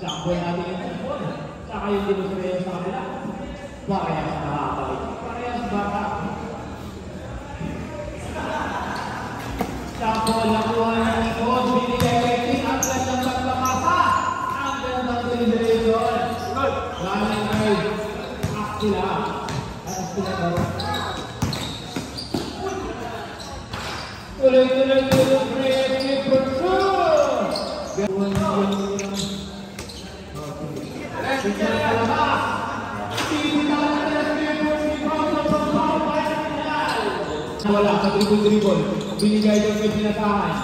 Sakboy natin yung cellphone. Saka yung dinosaurio sa kabila. Parehas nakakabay. Parehas baka. Sakboy nakuha ng ikot. Binigay kay King. Ang gandang pagbakasa. Ang gandang celebration. Galing kay Akila. Akila daw. Tuloy-tuloy for sure! Wala sa dribble. Binigay doon kay Pinasahan.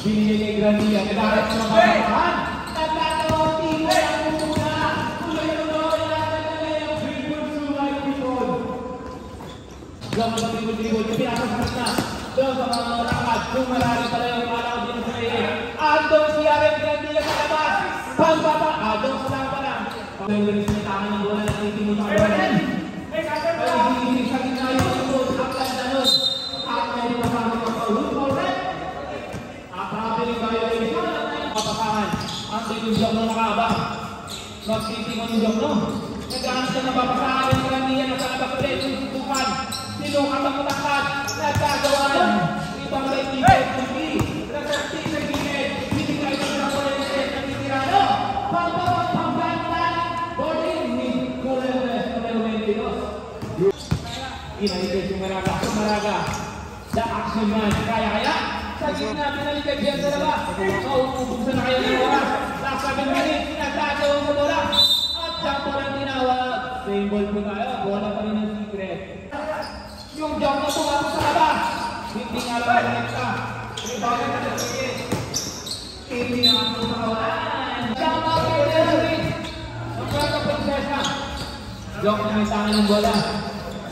Binigay kay Grandia. Nadarat sa mababahan. Nagkataon tingin ang muna. Tuloy-tuloy natin na yung dribble sumay people. Doon sa dribble. Pinasa sa na. Doon sa mga lakad. Kung marami pala yung malaw din sa iyo. At doon si Aaron Grandia sa labas. Pagbaba. Doon sa lang pala. Pag-iwalis na tangan ng bola ng itimot ang bola. Pag-iwalis sa gitna yung ikot. Ang ganda nun. At may pasama ng pag-ulit mo rin. At happening violation. Papasahan. Ang sinunjok ng nakabang. Magsitingon yung jok nun. Nagkakas na napapasahan yung Grandia na sa labas ulit. Susutukan. Sinukat ang matakad. Nagkagawan. Ibang may TV. Nagkasti sa gilid. Binigay ko na bola ng set. Nagtitirano. Pagpapagpagpagpag. Boarding ni Coleles na Melmentinos. Inaligay si Maraga. The action man. Kaya. Sa gitna, pinaligay siya sa labas. Maububuksan na kayo ng oras. Last 7 minutes. Nagkagawan sa bola. At siyang bola tinawag. Same ball po tayo. Bola pa rin ng secret. Yung jump na tumato sa labas. Hindi nga lang ang ka. Rebound na nagsigit. Hindi nga ang tumakawalan. Jump out kay Delawin. Ang kwenta prinsesa. Jump na may tangan ng bola.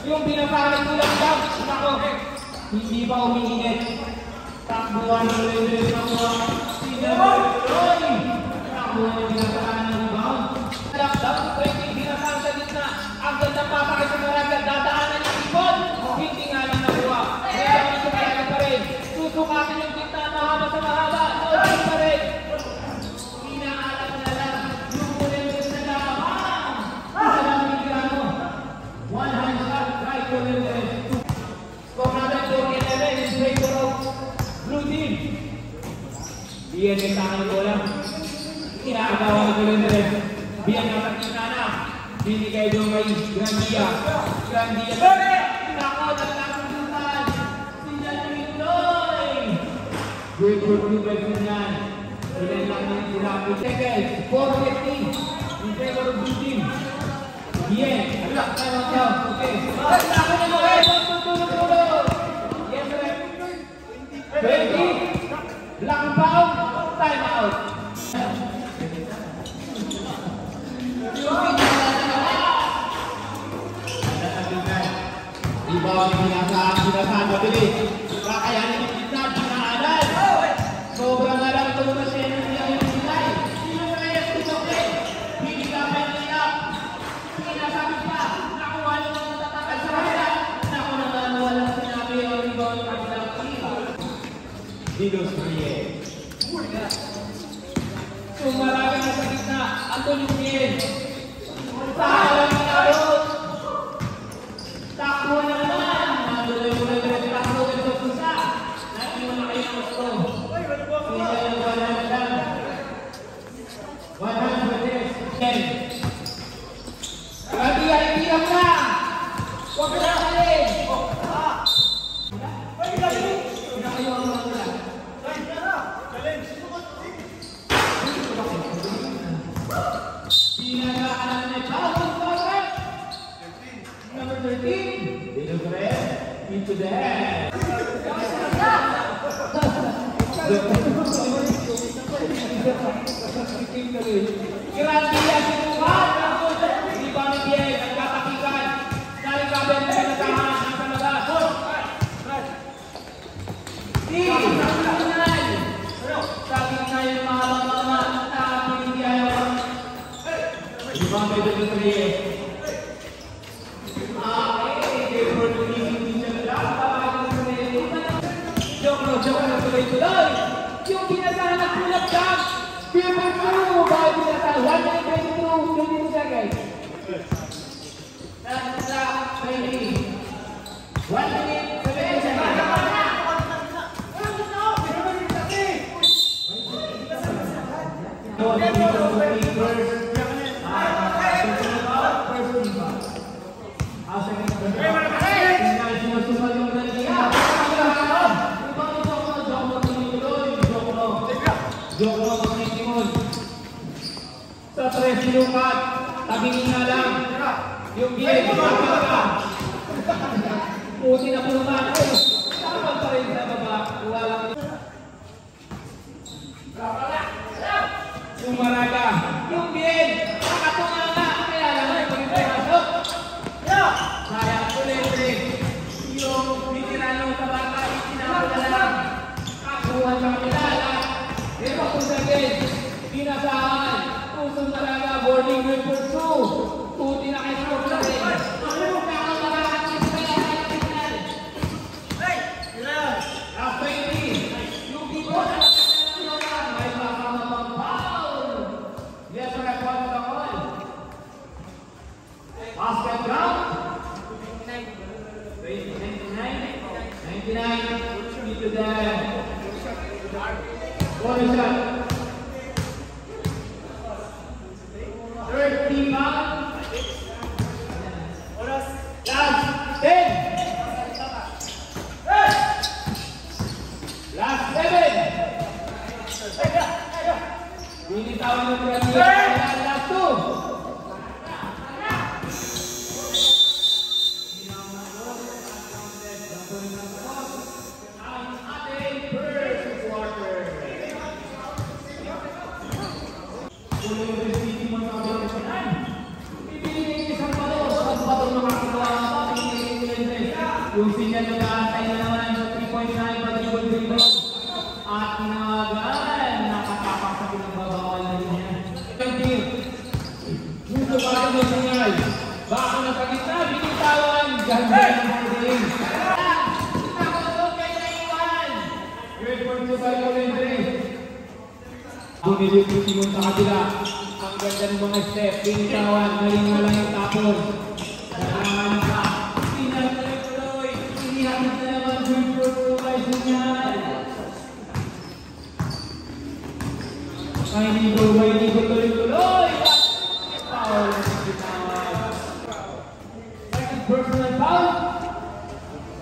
Yung binapalit ko lang jump. Nako. Hindi pa umiinit. Takbuhan ng Lendres na mga Sinaboy. Takbuhan yung binapalit ng rebound. Lockdown. Pwede binapalit sa gitna. Ang gandang papakit sa Maraga. Dadaanan yung ikot. Hindi nga lang nakuha. Kaya sa Maraga pa rin. Susukatin yung gitna mahaba sa mahaba. Noodin pa rin. Inaalam na lang. Yung Lendres na lamang. Isa lang Migrano. One hand shot. Right to Lendres. Score natin 4-11 in favor of Blue Team. Biyan yung tangan ko lang. Inaagawan ng Lendres. Biyan na sa gitna na. Binigay doon kay Grandia. Nako, nagkakasutan. Sinyal ng Itoy. Good for blue person yan. Ilan lang yung sila. 2 seconds. 4:50. In favor of Blue Team. Bien. Time out. Okay. Nako na mo. Tulog. Yes, sir. 20. Black and pound. Time out. Ibaw ni Pinasahan mabilis. Kakayanin yung gitna, dinaanan. Sobrang alam ito na siya yung sinay. Sino na yung tumakit? Hindi ka pa yung linap. Pinasabi pa, nakuha lang ang tatakal sa kanila. Naku naman, walang sinabi yung rebound ng kabilang team. Didos Riel. Sumalaga na sa gitna, Antonio Riel. Sahalang inarot. Takbo na naman! Natuloy-tuloy takbo ka sa pusa. Nakiwan na kayo ng gusto. Sila yung 100 lang. 110. Katiyan-tiyan na! Huwag ka na kalin! Hindi kayo ang mga lang. Pinagaanan na Charles Torres! Number 13, Didos Riel, into the head. Grandia sinukat. Hindi ba ni Biel, nagkatakikan. Narikaber na pinatahan ng palabas. Sabi na yung mga pinigyan. Diba may Didos Riel? Joke na tuloy-tuloy. Yung Pinasahan na kulap lang. People 2, bawal Pinasahan. Nasa 20. 1 minute, 7 seconds. Sa 3 sinukat, tabing na lang. Yung game, puti na po naman. Dapat pa rin sa baba. Walang yung Maraga. Yung game, nakatunga nga. Kaya lang ay pag-ipasok. Sayang ulit. Yung veterano sa bata, itinapos na lang. Kakuha sa kanila. Ito kung sa game, pinasahan. Pusong Maraga, boarding report 2. Puti na kayo sa baba. Basket count 99 into the corner shot. 30 count. Last 10. Last 7. Binitawan ng last 2. Yung sinyal na kaantay na naman sa 3.9 pag-ibon dito at tinawagan nakatapak sa pinagbabawal na niya. Gusto pa rin yung sinyal. Baka nasa gitna, binitawan. Ganda ng harding. Nakotog kayo na iwan. Great point po tayo ulit. Bumilip yung simon sa kabila. Ang ganda ng mga step. Binitawan. Ngayon wala yung tapon. Kailangan ka. May ligo tuloy-tuloy. Foul. Personal foul.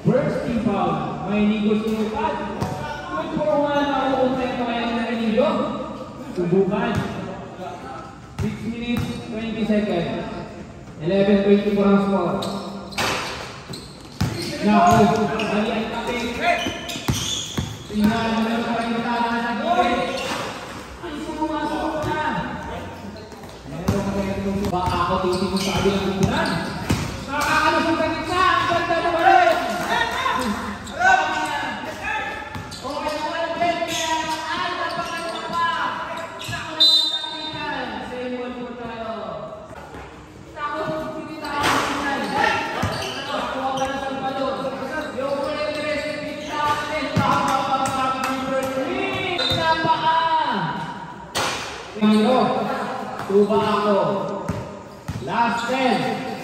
Bursting foul. May ligo sinukat. Good for one. Ako kung tayo kaya na niligo. Subukan. 6 minutes, 20 seconds. 11:24 ang score. Naku, mali ang kapit. Tingnan mo na pa rin na nag-ibig. Ay, sumasok na. Meron ka kayo nung baka ako tingin mo sa kabilang lipunan. Nakakalusong ka gitna. Ang ganda na ba rin? Okay na walang bed. Kaya ay, napakalaman pa. Naku naman ang tapitan. Same one po tayo. Naku, hindi tayo makinan. Nakuha ka na sa Salvador. Yung ulit dress, hindi natin. Tuba ako. Last 10.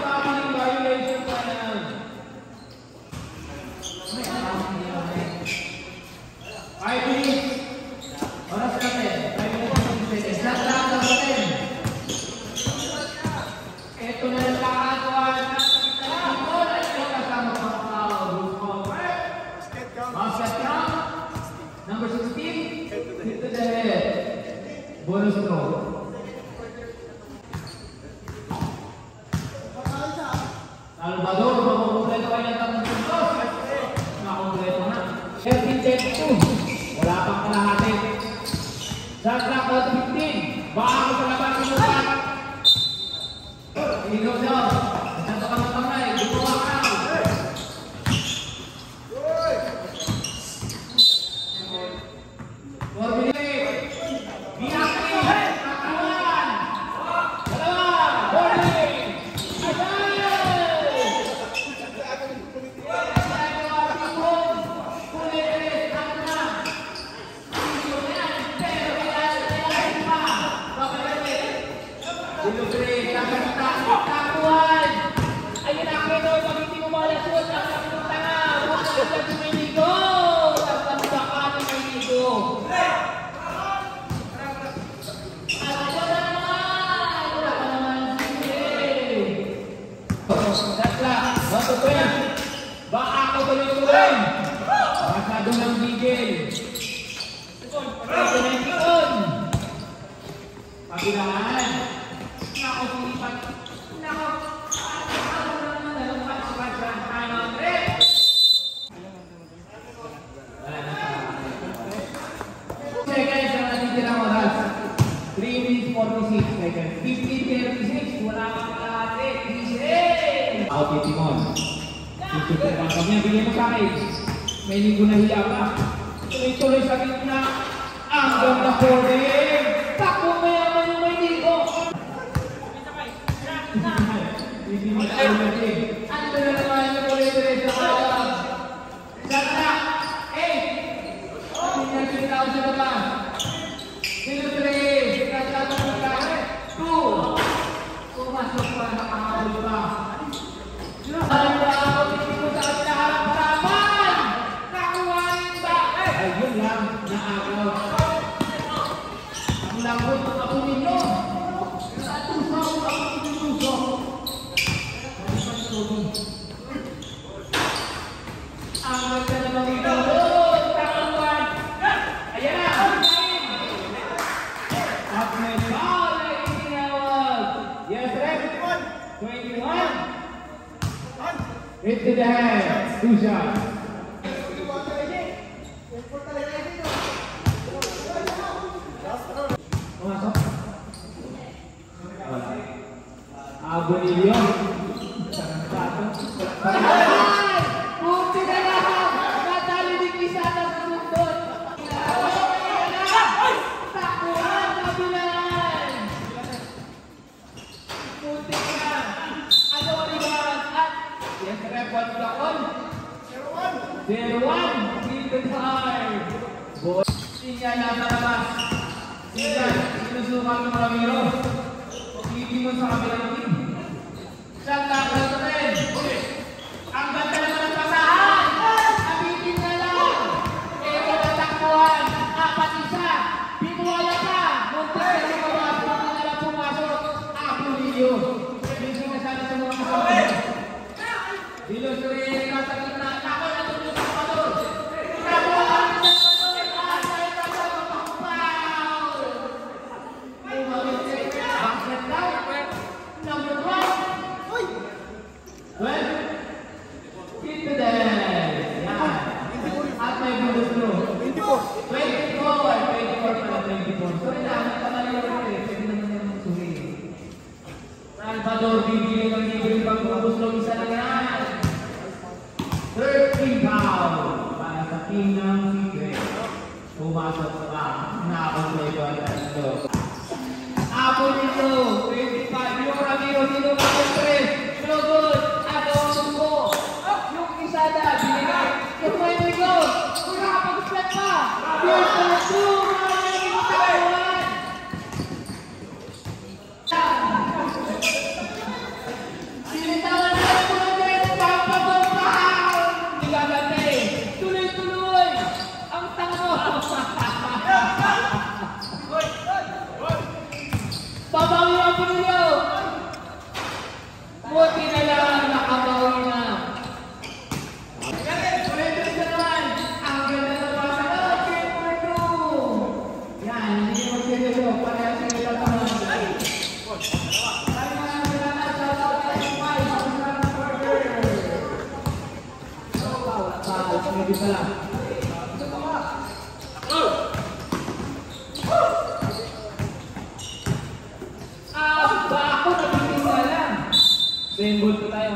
Maraming violation pa yan. 5 minutes. Oras natin. 5 minutes. Last lang sa 10. Ito na lang nakakagawa na sa kita. Ito kasama sa basket count. Number 16. Hit to the head. Bonus throw. Salvador, makukumpleto kayo ng tamang puntos. Makukumpleto na. 13-10-2. Wala pang kalahati. Shot clock out 15. Baka ako sa labas ng lupa. Inigaw daw. Saan ka matangay? Gumawa ka. Ilustre, takuan. Ayun na, Kedo, pag hindi mo malasot, ang napunta na. Bukas lang si Maynigo. Ang napunta ni Maynigo. Baka ako tuloy-tuloy. Masyado ng bigil. Ito na yung ikon. Pabilaan. Nako, sulipat. Nako. Seconds ang natitirang oras. 3 minutes 46 seconds. 15:36. Wala kang kalahati. Easy! Out yung Timon. Sabi niya, bigyan mo sa akin. May linggo na hiya pa. Tuloy-tuloy sa gitna. Ang ganda po rin. Takbo mayaman yung may linggo. Hindi mo tayo natin. Ano na naman yung ulit-ulit sa kaya? Santa! 8! Hindi na sa baba. 0-3. Santa mo ka. 2. Pumasok pa. Nakakabot pa. Alam mo ako, hindi mo sa harapan! Nakuhanin ba? Ayun lang, naagaw. Ang lambot ng ako ninyo. Sa tusaw, ako tinuso. Ang ganda naman ito. Takuan! Ayan na! At may foul na itinawag. Yes, ref. 21. Hit to the head. 2 shots. Pumasok. Abonilyo. Sarang plato. Punti na lang. Natali din isa na sa sundot. Takuan. Kabilan. Punti na. Ano riban? At yes, rep, what's the on? 0-1. Cleveland hard. Boy. Sinya nasa labas. Sinya. Sinusukan ng Ramiro. Hindi mo sa kabilang team. Santa Cruz rin. Ang ganda naman ng pasahan. Nabitin na lang. Ito na takbuhan. 4-1. Binuwala pa. Muntik na lumawas. Muntik na lang pumasok. Abulilyo. Bisin na sana sa mga kasama. Ilustre, nasa gitna. Ako na tulog sa kapatid. Nabuhan sa kapatid. Asay ka sa kapatid. Basket down. Number 1. Well, hit to the head. Yan. At may bonus throw. 24 pala 24. Sorry lang, nagkamali ako rin. Pwede naman yung suhin. Salvador, bibili ng bibili pang bonus throw. Isa lang yan. 13 foul para sa team ng Secret. Pumasok pa. Nakakontrol ko ang tatlo. Apo nito. 25. Yung Ramiro dito ka ng 3. No good. Ako ang suko. Yung isa na. Binigay. Yung may bigo. Kung nakapag-split pa. Here's the 2. Maraming tawahan. Sinitawan na po natin. Papagod pa. Nagagantay. Tuloy-tuloy. Ang tango. Babawi ang pinilyo. Buti na lang, nakabawi na. Tuloy-tuloy na naman. Ang ganda na pasa. Game number 2. Yan, hindi mo seryoso. Parehas yung itatama. Maraming salamat. Shoutout kay Mike. Foul. Medyo pala. Ba ako nabitin na lang. Same ball po tayo.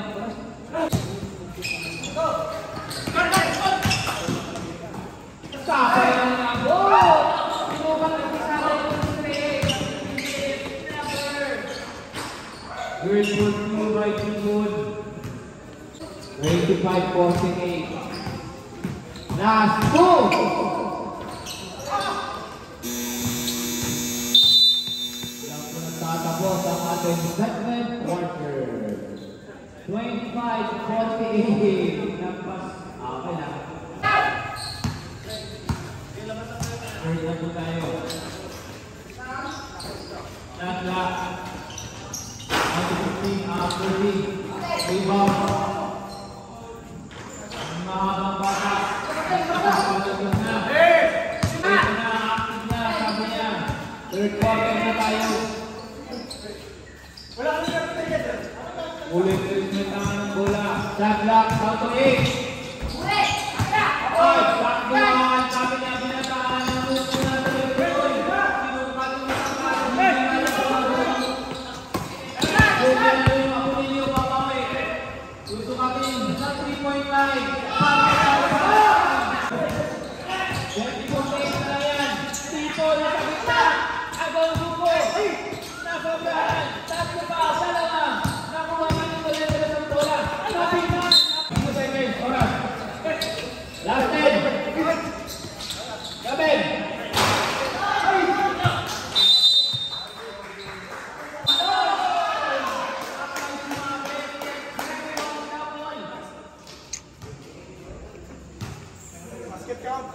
Sakay lang na ako. Sinukan ng kisama yung straight. Good good two by two good. 25-48. Last 2. Tatapos ang ating second quarter. 25-48. Nagpas. Okay na. Third na po tayo. Shot clock. Out to 15, 30. Rebound. Ang mahabang bata. Nakapalagos na. Ito na, active na, sabi niya. Third quarter na tayo. Ulit-ulit na tayo ng bola. Shot clock, out to 8. Sakbuhan, sabi niya, binataan ng gusto na sa Liverpool. Sinukat yung masakal. Gusto natin sa 3-point line. Jerry Fontaine na yan. Tito na sa gitna. Agong buko. Nasobrahan. Tatlo pa. Dalawa. Nakuha natin ulit na sa bola. Napitan. 2 seconds. Oras. Last 10. Gabin.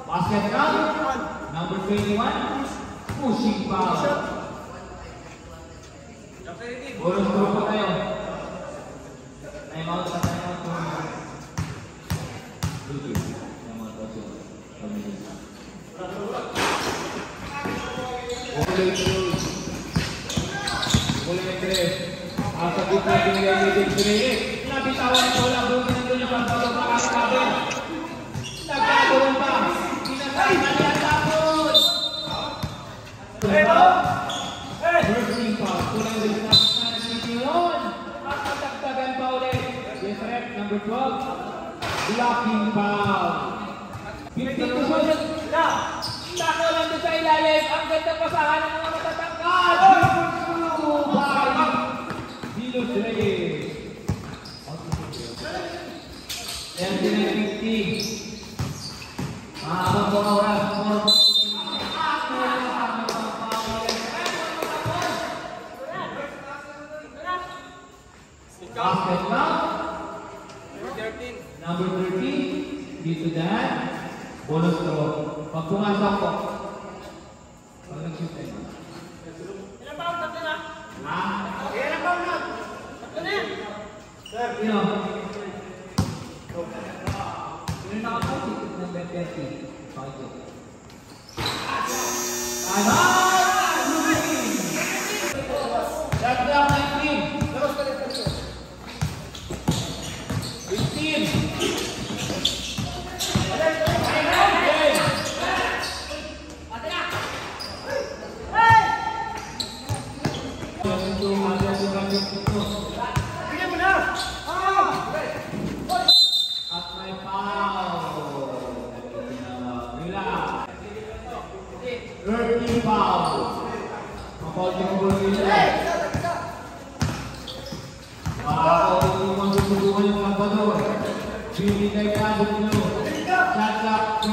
Basket count. Number 21. Pushing foul. Bonus throw po tayo. Time out sa time out po. Asa gitna binigay ni Drake. Nabitawan ko lang kung ginagawin yung pagbago para sa kabin. Nagkagawin pa. Pinasay na niya tapos. Bursting foul. Kulang din na sa City-Lon. At matagtagan pa ulit. Yes, rep. Number 12. Blocking foul. 50 to susunod. Tako lang doon sa ilalim. Ang ganda pasahan ng mga matatangkad. Dilos Reyes. 50. Mahabang mga oras. Basket count. Number 13. Dito dyan. Bonus throw. Pag pumasok po. Pag nag-shoot tayo. Ilang pound natin na? Ha? Ilang pound na? Ano yan? Sir, yun. Yun na ako. Number 30. Pakito. Time out! Shot clock 19. 15. At may foul. Dirty foul. Mapawag yung gulo nila. Makakawag yung mga susubukan yung Salvador. Binigay ka doon nyo. Shot-lock.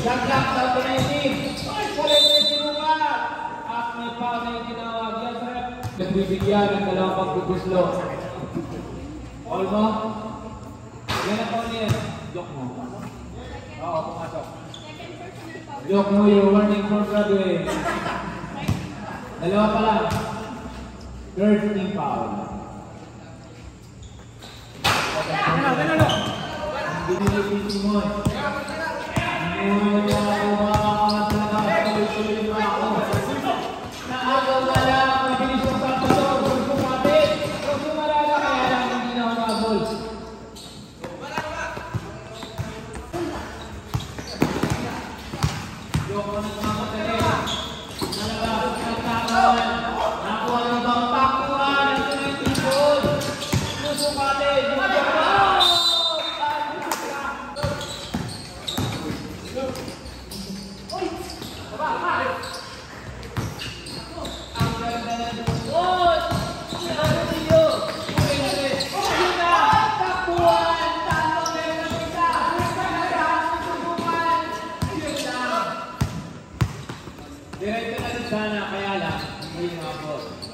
Shot-lock sa 19. Kulit na sinukat. At may foul na yung tinawag. Yes, rep. Nagbibigyan ng dalawang pagpupuslo. All mo? Yan ang call yan. Joke mo. Oo, pumasok. Joke mo, you're warning for Broadway. Dalawa pa lang. Third team foul. Ganalo. Binili si Moy. Moy na umakangat talaga. Tuloy-tuloy pa ako. Naagaw na lang. Mabilis yung Salvador. Gusto natin. Gusto marala kaya lang hindi na umabol. Joke mo na tumamatali. Nalabas ng takon. Nakuha ng bang takuan. Ito na yung tipod. Gusto natin.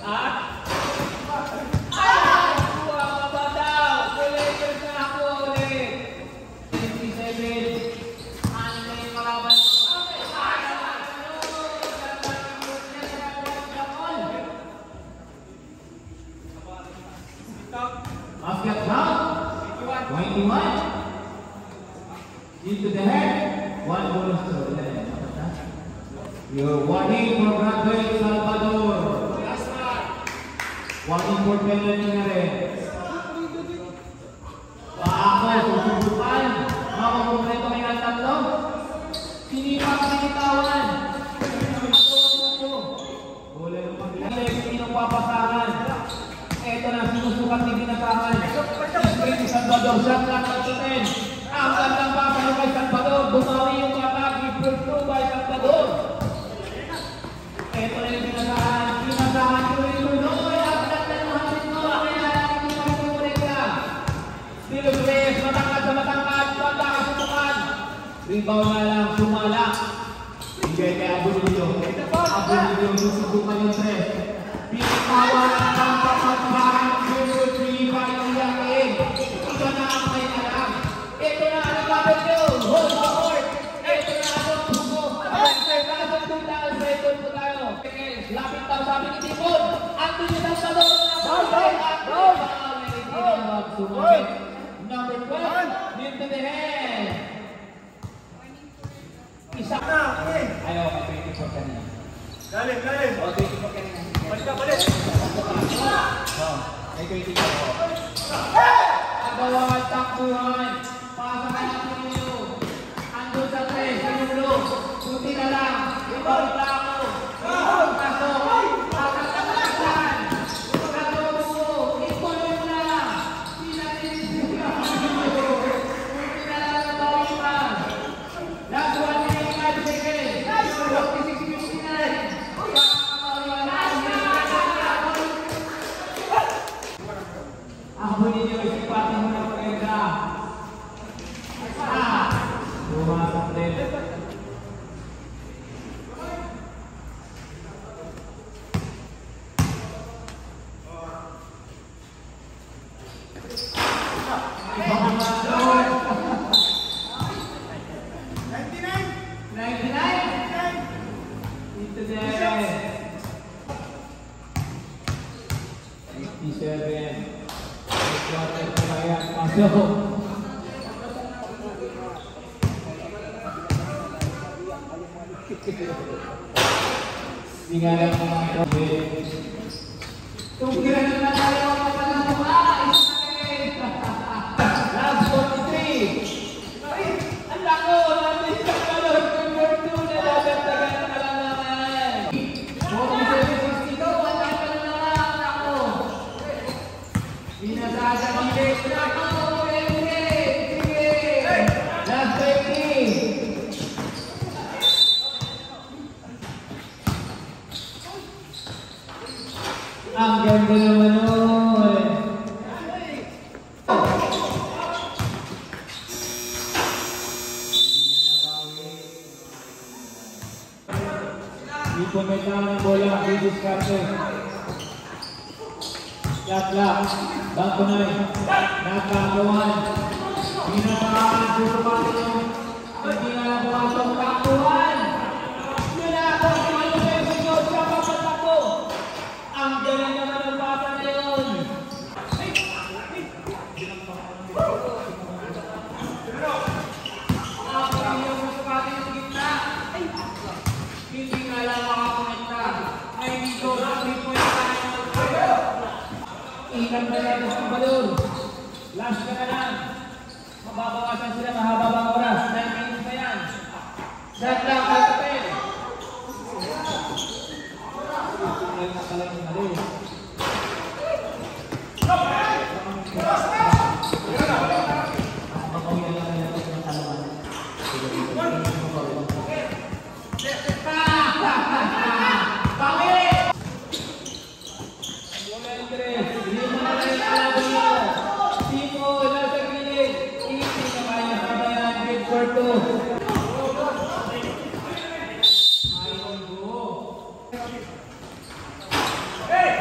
At ay! Buwa ka ba daw? Lakers na ako ulit. 57. Ano na yung kalaban nyo? Basket down. 21. Into the head. One bonus to 11. Your warning for Graduate Salvador. Warning for penalty na rin. Paako, susubukan. Makakumpleto kayo ng tatlo. Sinipak, sinitawan. Wala yung pag-ilay, sinong papasahan. Eto na, sinusukat ni binasahan. Siyempre, Salvador, shot lang ng 10. Ang gandang papalo kay Salvador. Bumawi yung attack, first through by Salvador. Eto na yung binasahan. Binasahan ko rin yung Noy. Ang ganda ng hapit mo. Kaya natin yung pagkukulit ka. Dilugres, matangkad sa matangkad. Banda ka sutukan. Rebound na lang, sumala. Bigay kay Abunilio. Abunilio, susubukan yung tres. Pinikawan ang papagparang 0-3 by Iyakin. Ito na ang may alam. Ito na ang kapit nyo. Hold the court. Ito na ang puso. Ang tulang second po tayo. Lapit daw sabi ni Timon. Ang tulang sa loob na sumunod. Number 12. Into the head. Isa na. Ayaw, may 24 kanina. Galing, galing. O, 24 kanina. Balik ka, balik. May 24 ko. Agawan, takbuhan. Pasa ka ng pinyo. Andun sa 3, pinulo. Buti na lang. Ibang plako. Ibang kaso. Pagkakatakan. Katobo. Ipolo mo na. Buti na lang ang bawipan. Last 1 minute, 5 seconds. 56-59. Ako ninyo isipatin mo ng pagkanda. Bumasok din. Ibang masok. 99. Into there. 57. Masuk. Tinggal ang mga kapit. Tungkiran na tayo ang matalawa. Last 43. Ang lako. Natin sa kalor. Number 2 na dadagdagan na lang naman. 47-62. Ang lako na lang. Ang lako. Binasasa bilis. Lako. Last 30. Ang ganda naman nun. Ipumenta ng bola, didiskarte. Yatla, Bantunay, nakakawan. Binakaan, susupatin yung hindi na pumasok, kakuhan. Yun na ako, sinusunod siya papatakbo. Ang galing naman ng bata na yun. Ang galing yung susupatin yung gitna. Hindi nga lang makakonekta. Ay dito, 3 points tayo. Ingat na lang sa Salvador. Last ka na lang. Mababawasan sila, mahaba bang oras. 9 minutes na yan. Shot lang, kapatid. Ngayon na talagang mali.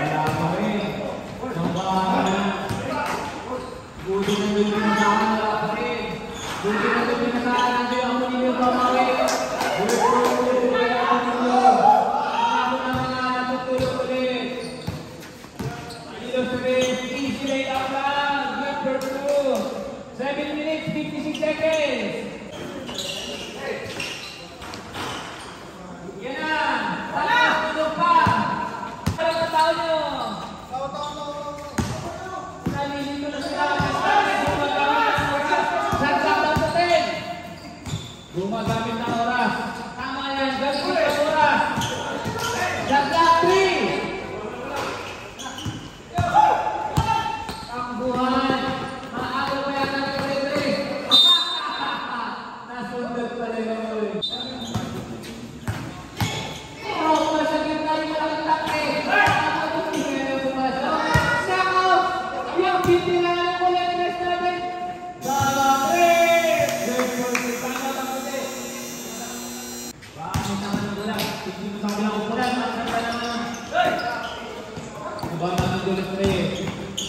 Wala Buti na ito pinasaan ang ako ninyo pamawi. Buti po kaya ako ninyo. Ako na mga natutulog ulit. Illustrate, easy lay out lang. Number 2. 7 minutes, 56 seconds. Yan na. Talas, tulog pa. Ano na tao nyo? Nalilito na sila. Gumagamit ng oras. Tama yan. Gamit ng oras. Dagdag 3. Takbuhan. Maagal pa yan ang 3. Nasunod pala yun. Oh, masagin na yung malaking takte. Sako! Yung bitingan ko lang yung rest natin.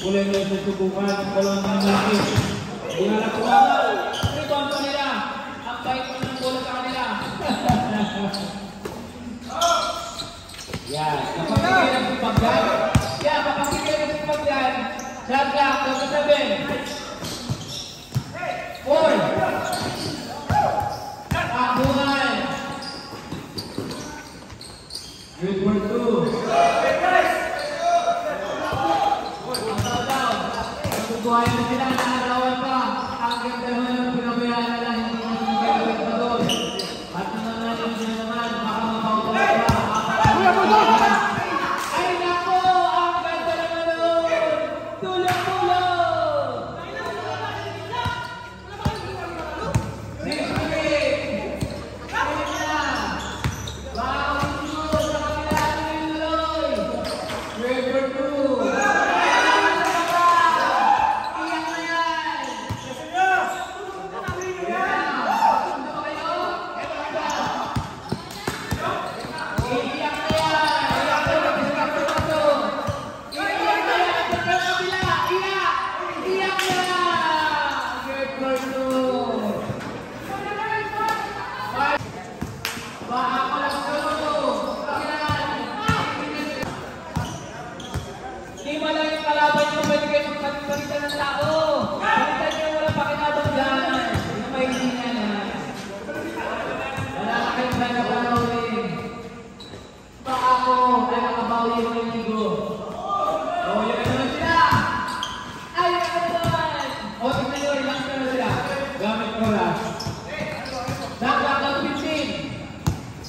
Kulay mo sa subukan, dalawang mga laki. Dinala ko lang. Rebound pa nila. Ang bait mo ng bola sa kanila. Yan. Kapag ng sipagyan. Yan, kapag ng sipagyan. Shot clock, number 7. 4. Takbuhan. Good for 2. Buhay mo sila, nakarawan pa. Ang ganda naman yung pinabayaan nila, hindi na sinigawin pa doon. At naman yung sila naman, baka mapautawan pa. Ay nako, ang ganda naman doon. Tulong-tulong. 6 minutes. Ayun na. Baka masunod sa kapila ng Iloy. River 2.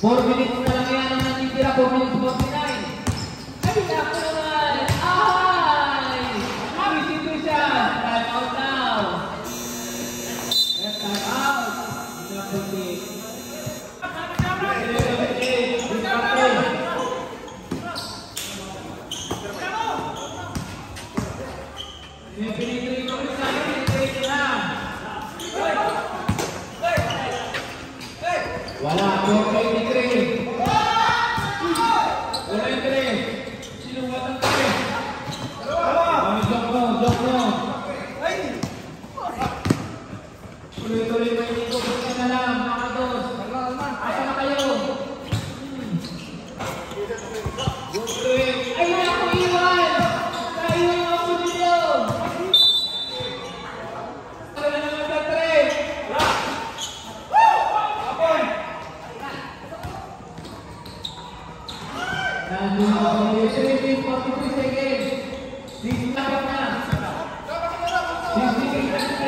Four minutes na lang yan ang natitira, 4 minutes 49. Ay, naku naman! Ay! Institution! Time out now! Time out! Number 8. Wala, 483. Wala yung 3. Sinuwat ang 3. Jok mo. Tuloy-tuloy mo yung ito. Buti na lang, mga dos. Asa na kayo? Ay, naku, iwan! Naiwan yung ako dito! Wala na naman sa 3. Nandun ako yung 3 minutes, 43 seconds. 6 minutes na. 66 na 3.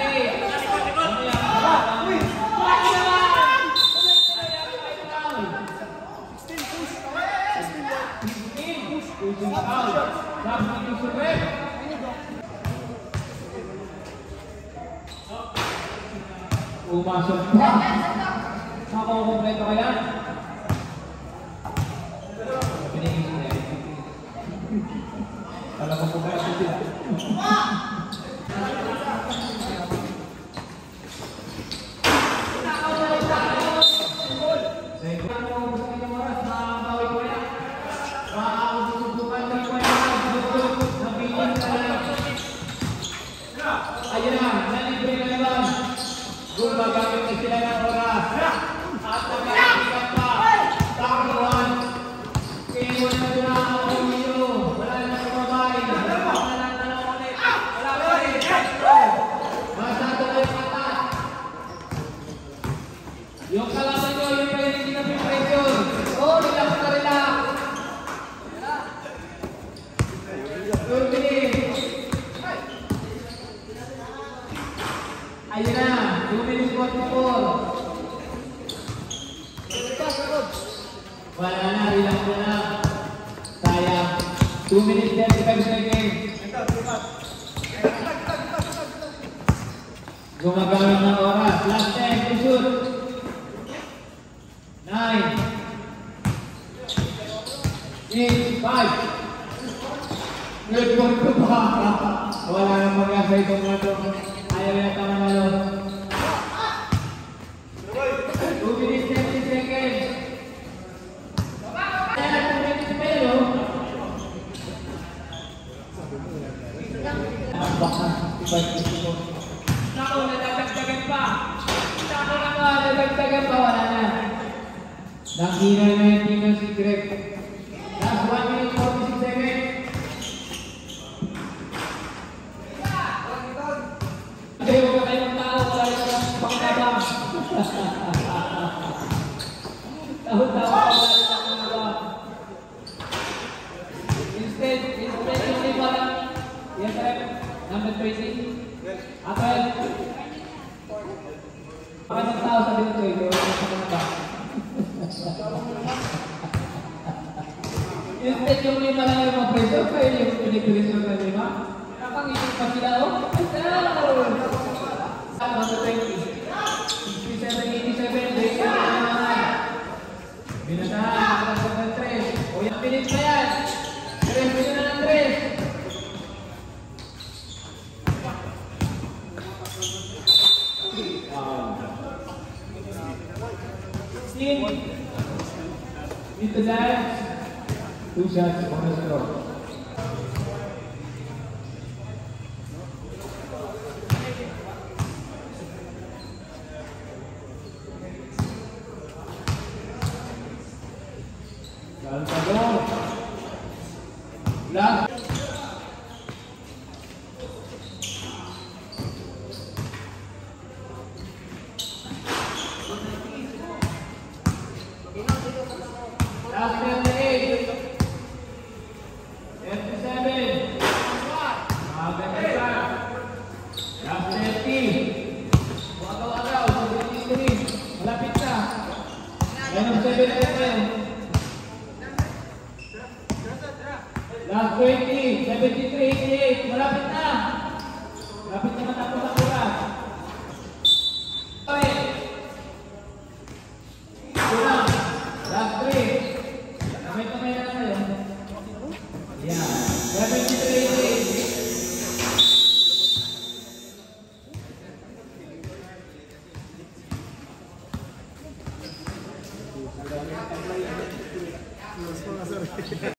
Umasok pa. Makakumpleto kaya? Pinigil niya. Alam ko po kaya sila. Ayun na, nalibre na naman. Good gumagamit na sila ng oras. At nagkakasikat pa. Takuan. Kaya na sila ang umiyo. Wala na kumabay. Wala na ulit. Wala pa rin. Masyado na yung mata. Yung kalaban nyo, yung pa yung hindi na pressure. Oh, relax na relax. 2 minutes. Ayun na, 2 minutes 44. Wala na, relax na na. Sayang. 2 minutes 35 seconds. Gumagamit ng oras. Last 10 to shoot. 9 8 5 Good point ko pa. Wala nang mag-asa itong mato. Ayaw yata manalo. 2 minutes 30 seconds. Kaya na 2 minutes pero. Naku, nadagdagan pa. Naku naman, nadagdagan pa. Wala na. Nakina na yung team ng si Greg. Last 1 minute 46 seconds. Hindi mo ka kayong tao, wala yung pangtabang. Taon-taon pa wala yung pangtabang. Instead, yung lima lang. Yan correct. Number 20. Apel. Pakasang tao sa dito ito. Instead yung lima lang yung mapreso, kaya yung pinipreso na lima. Nakangipin pa sila, oh. Number 20. 67, 87, break na naman. Binatahan, nakasang 3. O yung pilit pa yan. 3 na ng 3. Dito dahil 2 shots on the stroke. Salvador. Last. Last 38. 37. Last 30. Wagaw-wagaw. 73. Malapit na. Ganun 7 na tayo. Last 20. 73. 88. Malapit na.